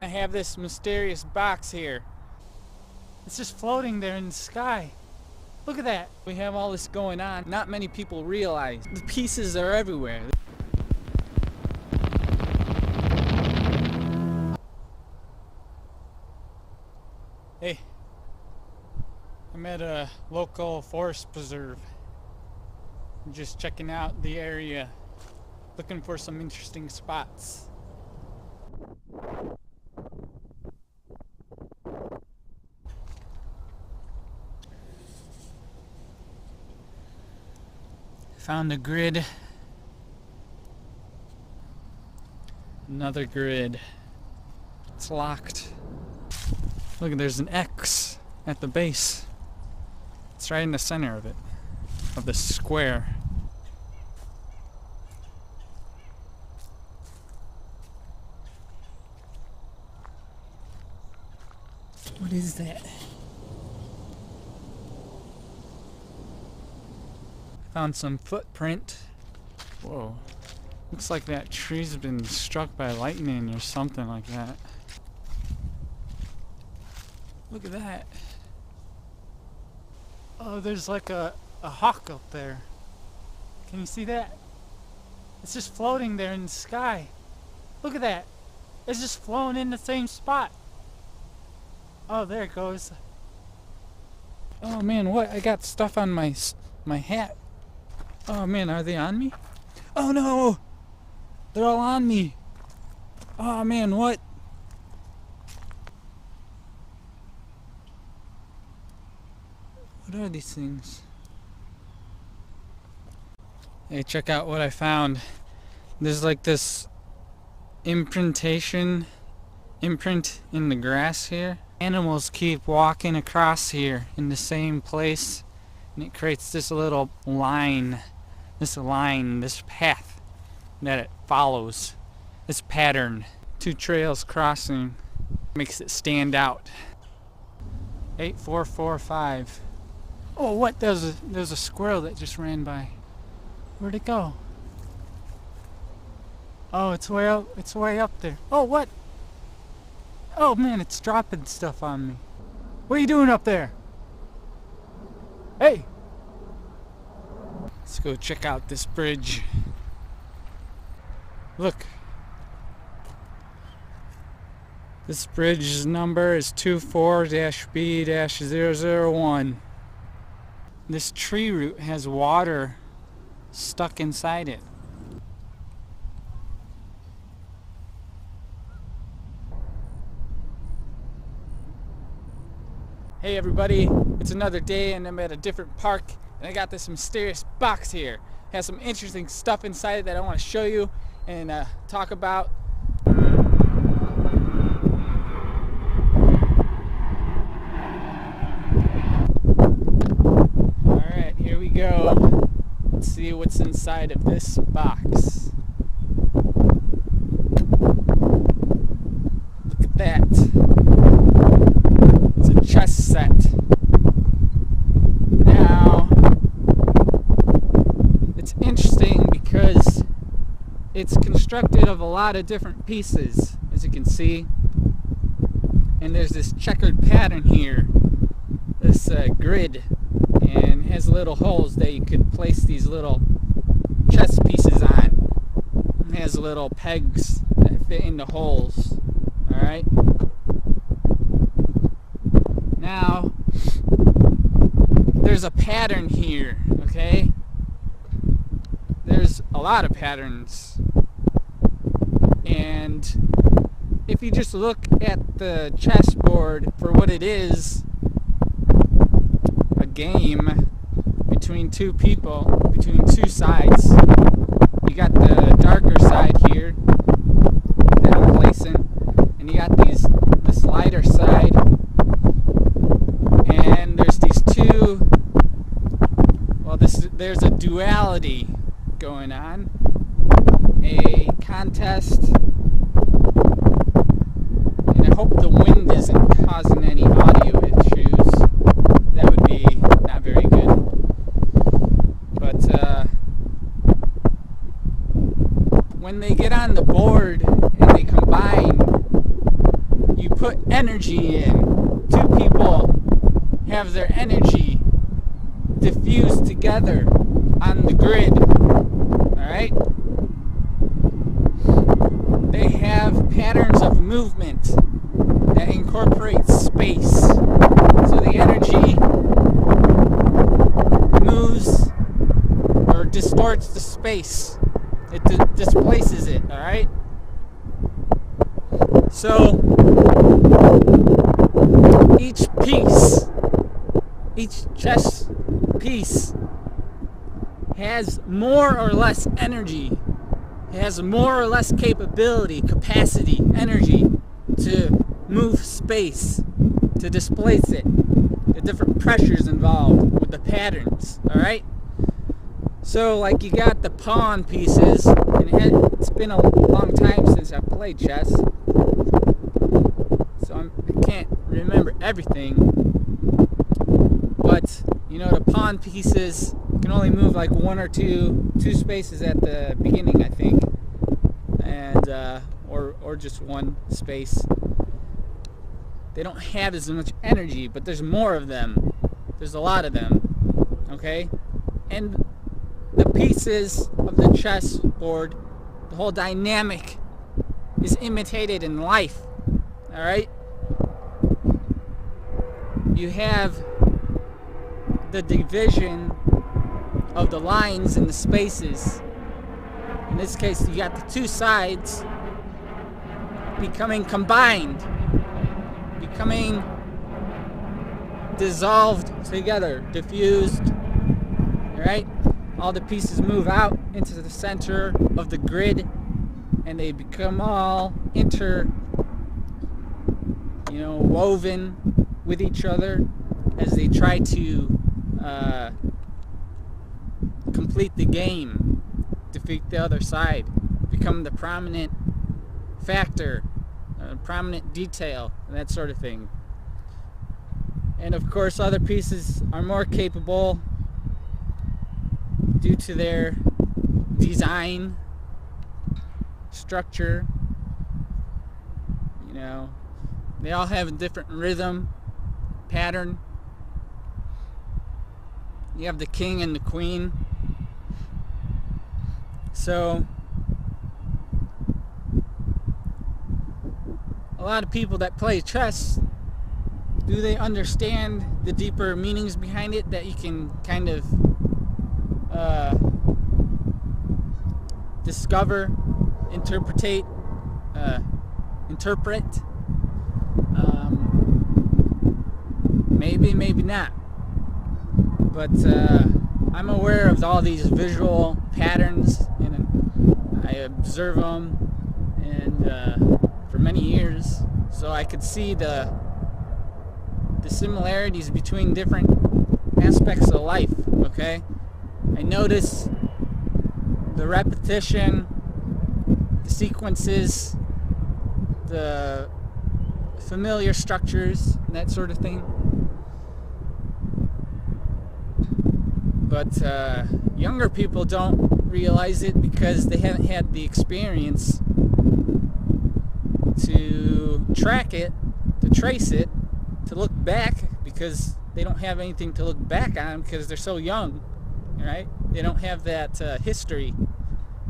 I have this mysterious box here. It's just floating there in the sky. Look at that. We have all this going on. Not many people realize the pieces are everywhere. Hey, I'm at a local forest preserve. I'm just checking out the area, looking for some interesting spots. Found a grid. Another grid. It's locked. Look, there's an X at the base. It's right in the center of it, of the square. What is that? Found some footprint. Whoa. Looks like that tree's been struck by lightning or something like that. Look at that. Oh, there's like a hawk up there. Can you see that? It's just floating there in the sky. Look at that. It's just flown in the same spot. Oh, there it goes. Oh man, what? I got stuff on my hat. Oh man, are they on me? Oh no! They're all on me. Oh man, what? What are these things? Hey, check out what I found. There's like this imprint in the grass here. Animals keep walking across here in the same place, and it creates this little line, this path that it follows, this pattern. Two trails crossing makes it stand out. 8445. Oh, what? There's a squirrel that just ran by. Where'd it go? Oh, it's way up there. Oh, what? Oh man, it's dropping stuff on me. What are you doing up there? Hey! Let's go check out this bridge. Look. This bridge's number is 24-B-001. This tree root has water stuck inside it. Hey everybody, it's another day and I'm at a different park and I got this mysterious box here. It has some interesting stuff inside it that I want to show you and talk about. Alright, here we go. Let's see what's inside of this box. Look at that. Chess set. Now, it's interesting because it's constructed of a lot of different pieces, as you can see. And there's this checkered pattern here, this grid, and it has little holes that you could place these little chess pieces on. It has little pegs that fit into holes. Alright? Now, there's a pattern here, okay? There's a lot of patterns. And if you just look at the chessboard for what it is, a game between two people, between two sides. You got the darker side here that I'm placing, and you got this lighter side. And there's these two, there's a duality going on, a contest, and I hope the wind isn't causing any audio issues. That would be not very good. But when they get on the board and they combine, put energy in. Two people have their energy diffused together on the grid. Alright? They have patterns of movement that incorporate space. So the energy moves or distorts the space. It displaces it, alright? So each chess piece has more or less energy. It has more or less capacity, energy to move space, to displace it. The different pressures involved with the patterns, alright? So like you got the pawn pieces, and it's been a long time since I've played chess, so I can't remember everything, but you know, the pawn pieces can only move like one or two spaces at the beginning, I think, and or just one space. They don't have as much energy, but there's more of them. There's a lot of them, okay? And the pieces of the chessboard, the whole dynamic is imitated in life, alright? You have the division of the lines and the spaces. In this case, you got the two sides becoming combined, becoming dissolved together, diffused, alright? All the pieces move out into the center of the grid, and they become all woven with each other as they try to complete the game, defeat the other side, become the prominent factor, prominent detail, and that sort of thing. And of course, other pieces are more capable due to their design, structure. You know, they all have a different rhythm, pattern. You have the king and the queen. So a lot of people that play chess, do they understand the deeper meanings behind it that you can kind of discover, interpret? Maybe not. But I'm aware of all these visual patterns, and I observe them, and for many years, so I could see the similarities between different aspects of life. Okay, I notice the repetition, the sequences, the familiar structures, and that sort of thing. But younger people don't realize it because they haven't had the experience to track it, to trace it, to look back, because they don't have anything to look back on because they're so young, right? They don't have that history,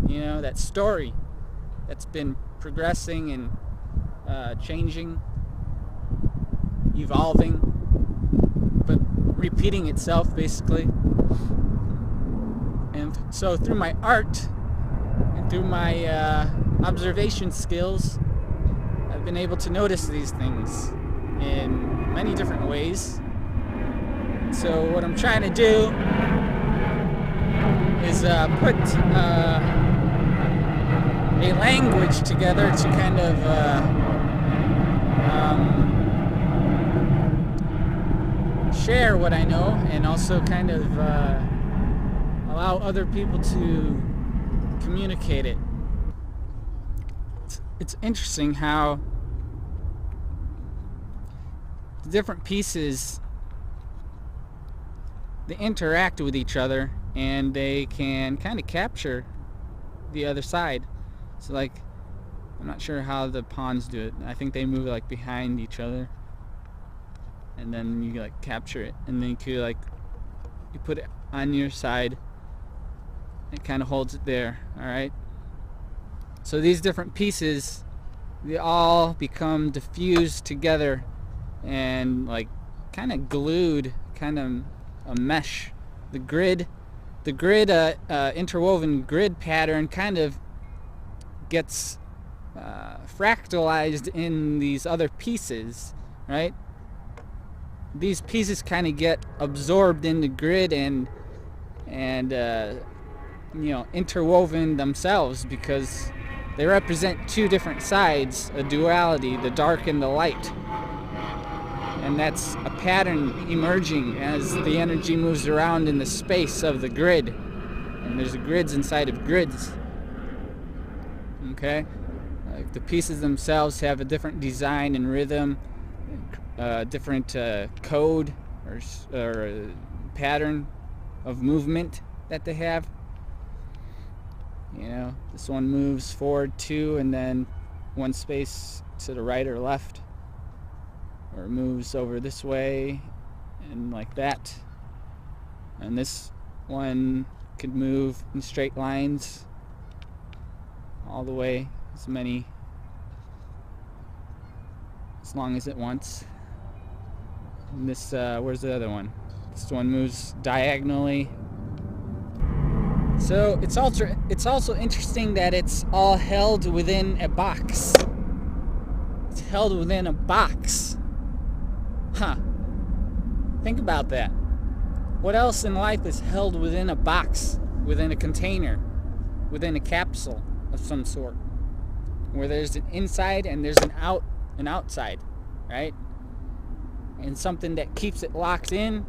you know, that story that's been progressing and changing, evolving, but repeating itself basically. And so through my art and through my observation skills, I've been able to notice these things in many different ways. So what I'm trying to do is put a language together to kind of share what I know, and also kind of allow other people to communicate it. It's interesting how the different pieces, they interact with each other, and they can kind of capture the other side. So like I'm not sure how the pawns do it. I think they move like behind each other, and then you like capture it, and then you put it on your side. It kind of holds it there. All right. So these different pieces, they all become diffused together and like kind of glued, kind of a mesh. The grid interwoven grid pattern kind of gets fractalized in these other pieces, right? These pieces kind of get absorbed in the grid and interwoven themselves because they represent two different sides, a duality, the dark and the light. And that's a pattern emerging as the energy moves around in the space of the grid. And there's grids inside of grids. Okay? Like the pieces themselves have a different design and rhythm, different code or pattern of movement that they have. This one moves forward 2 and then 1 space to the right or left, or moves over this way and like that. And this one could move in straight lines all the way as long as it wants. And this, where's the other one? This one moves diagonally. So it's also interesting that it's all held within a box. It's held within a box. Huh. Think about that. What else in life is held within a box, within a container, within a capsule of some sort, where there's an inside and there's an outside, right? And something that keeps it locked in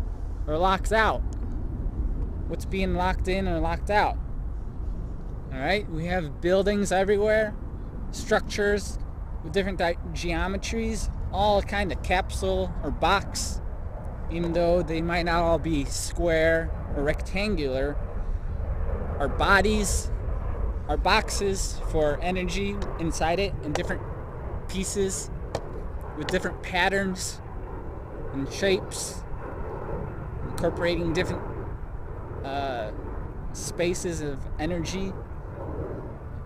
or locks out. What's being locked in or locked out? All right, we have buildings everywhere, structures with different geometries, all kind of capsule or box, even though they might not all be square or rectangular. Our bodies are boxes for energy inside it, in different pieces with different patterns and shapes, incorporating different spaces of energy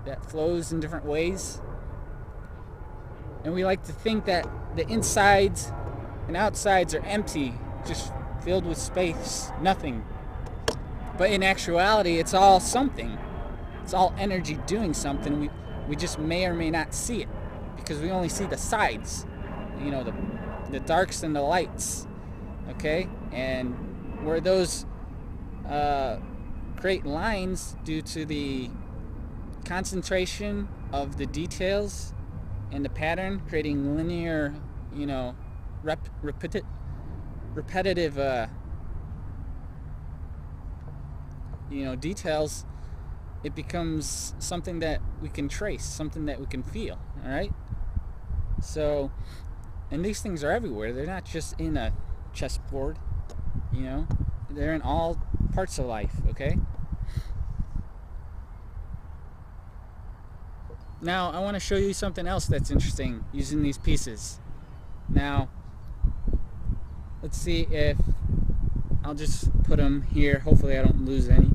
that flows in different ways. And we like to think that the insides and outsides are empty, just filled with space, nothing. But in actuality, it's all something. It's all energy doing something. We just may or may not see it because we only see the sides, the darks and the lights. Okay? And where those create lines due to the concentration of the details and the pattern, creating linear, repetitive, details, it becomes something that we can trace, something that we can feel, all right? So, and these things are everywhere. They're not just in a chessboard, they're in all parts of life, okay? Now, I want to show you something else that's interesting using these pieces. Now, let's see if I'll just put them here. Hopefully I don't lose any.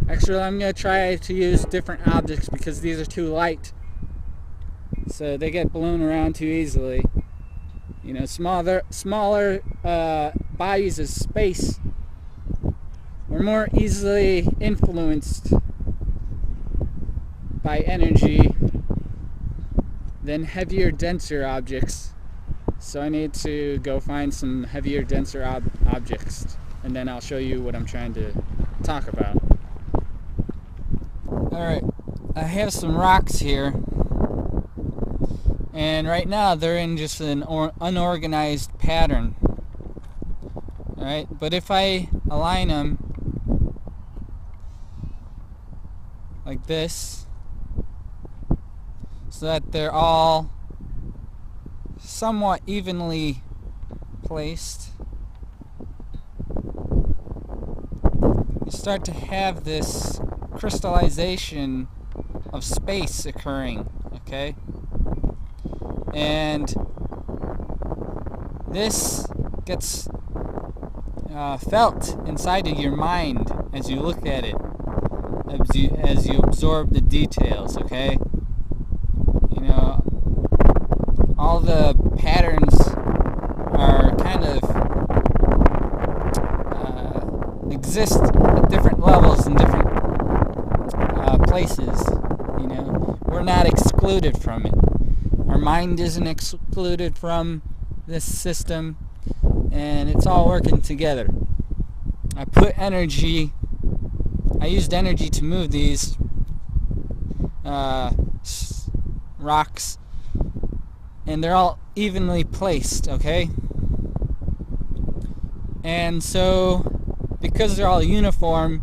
Actually, I'm going to try to use different objects because these are too light. So they get blown around too easily. Smaller bodies of space are more easily influenced by energy than heavier, denser objects. So I need to go find some heavier, denser objects, and then I'll show you what I'm trying to talk about. Alright, I have some rocks here, and right now they're in just an unorganized pattern. Alright, but if I align them like this, so that they're all somewhat evenly placed, you start to have this crystallization of space occurring, okay? okay? And this gets felt inside of your mind as you look at it, as you absorb the details, okay? You know, all the patterns are kind of exist at different levels in different places. You know, we're not excluded from it. Our mind isn't excluded from this system, and it's all working together. I used energy to move these rocks, and they're all evenly placed, okay? And so, because they're all uniform,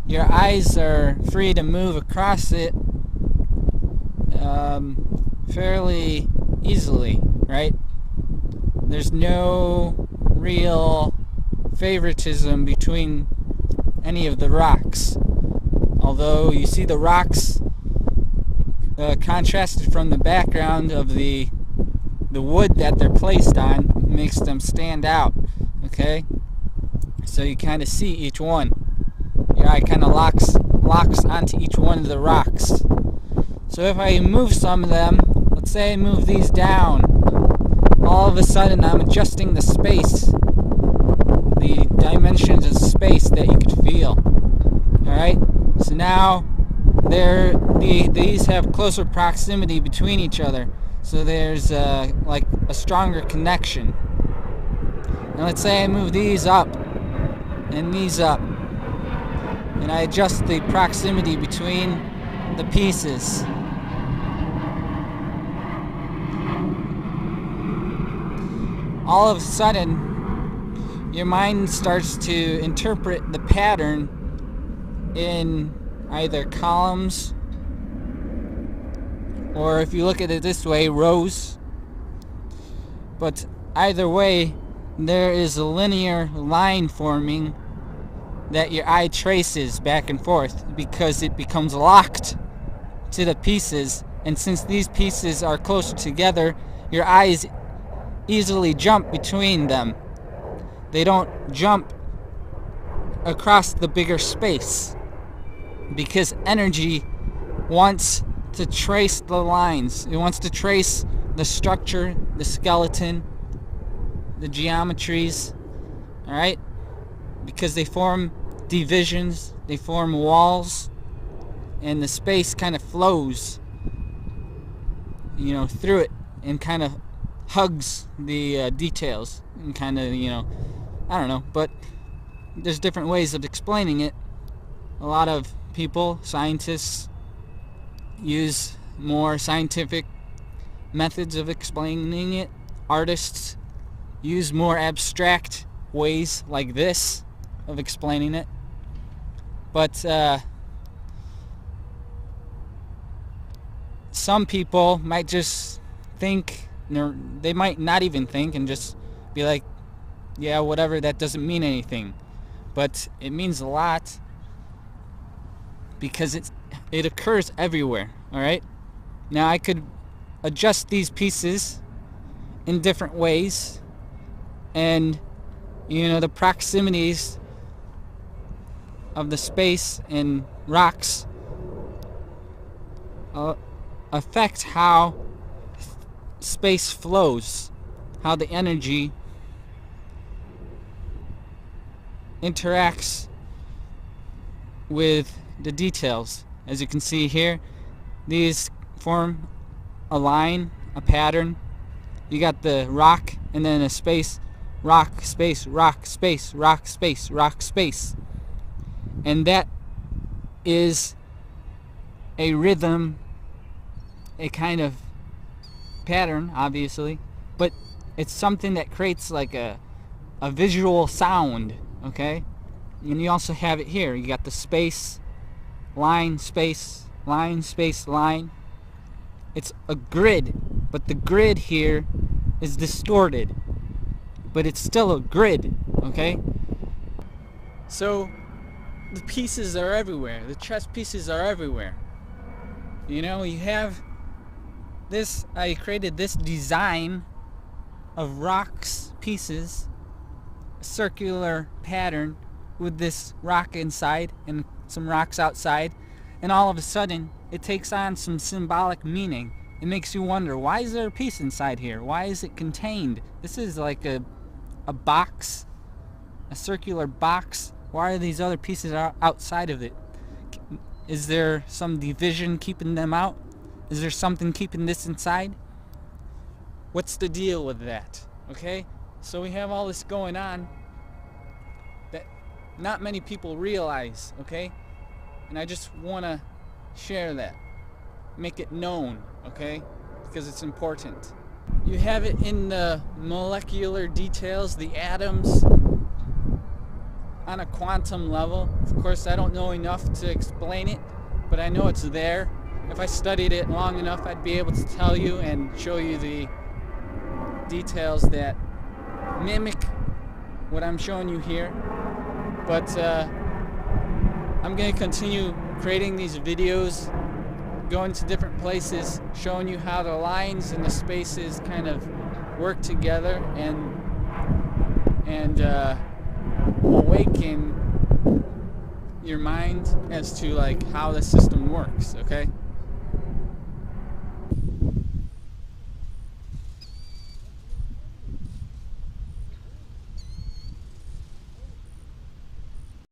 your eyes are free to move across it fairly easily, right? There's no real favoritism between any of the rocks. Although you see the rocks contrasted from the background of the wood that they're placed on, makes them stand out, okay? So you kind of see each one. Your eye kind of locks onto each one of the rocks. So if I move some of them, let's say I move these down, all of a sudden I'm adjusting the space, the dimensions of space that you could feel. Alright? So now these have closer proximity between each other. So there's like a stronger connection. Now let's say I move these up and these up, and I adjust the proximity between the pieces. All of a sudden, your mind starts to interpret the pattern in either columns, or if you look at it this way, rows. But either way, there is a linear line forming that your eye traces back and forth, because it becomes locked to the pieces, and since these pieces are closer together, your eyes easily jump between them. They don't jump across the bigger space, because energy wants to trace the lines. It wants to trace the structure, the skeleton, the geometries, alright? Because they form divisions, they form walls, and the space kind of flows, through it, and kind of hugs the details, and kind of, I don't know, but there's different ways of explaining it. A lot of people, scientists, use more scientific methods of explaining it. Artists use more abstract ways like this of explaining it. But some people might just think, they might not even think, and just be like, yeah, whatever, that doesn't mean anything. But it means a lot, because it occurs everywhere, alright? Now I could adjust these pieces in different ways, and the proximities of the space and rocks affect how space flows, how the energy interacts with the details. As you can see here, these form a line, a pattern. You got the rock, and then a space, rock, space, rock, space, rock, space, rock, space. And that is a rhythm, a kind of pattern, obviously, but it's something that creates like a visual sound, okay? And you also have it here. You got the space, line, space, line, space, line. It's a grid, but the grid here is distorted, but it's still a grid, okay? So the pieces are everywhere. The chess pieces are everywhere. You have I created this design of rocks pieces, a circular pattern with this rock inside and some rocks outside, and all of a sudden it takes on some symbolic meaning. It makes you wonder, why is there a piece inside here? Why is it contained? This is like a box, a circular box. Why are these other pieces outside of it? Is there some division keeping them out? Is there something keeping this inside? What's the deal with that? Okay? So we have all this going on that not many people realize, okay? And I just want to share that. Make it known, okay? Because it's important. You have it in the molecular details, the atoms, on a quantum level. Of course, I don't know enough to explain it, but I know it's there. If I studied it long enough, I'd be able to tell you and show you the details that mimic what I'm showing you here. But I'm going to continue creating these videos, going to different places, showing you how the lines and the spaces kind of work together and awaken your mind as to like how the system works, okay?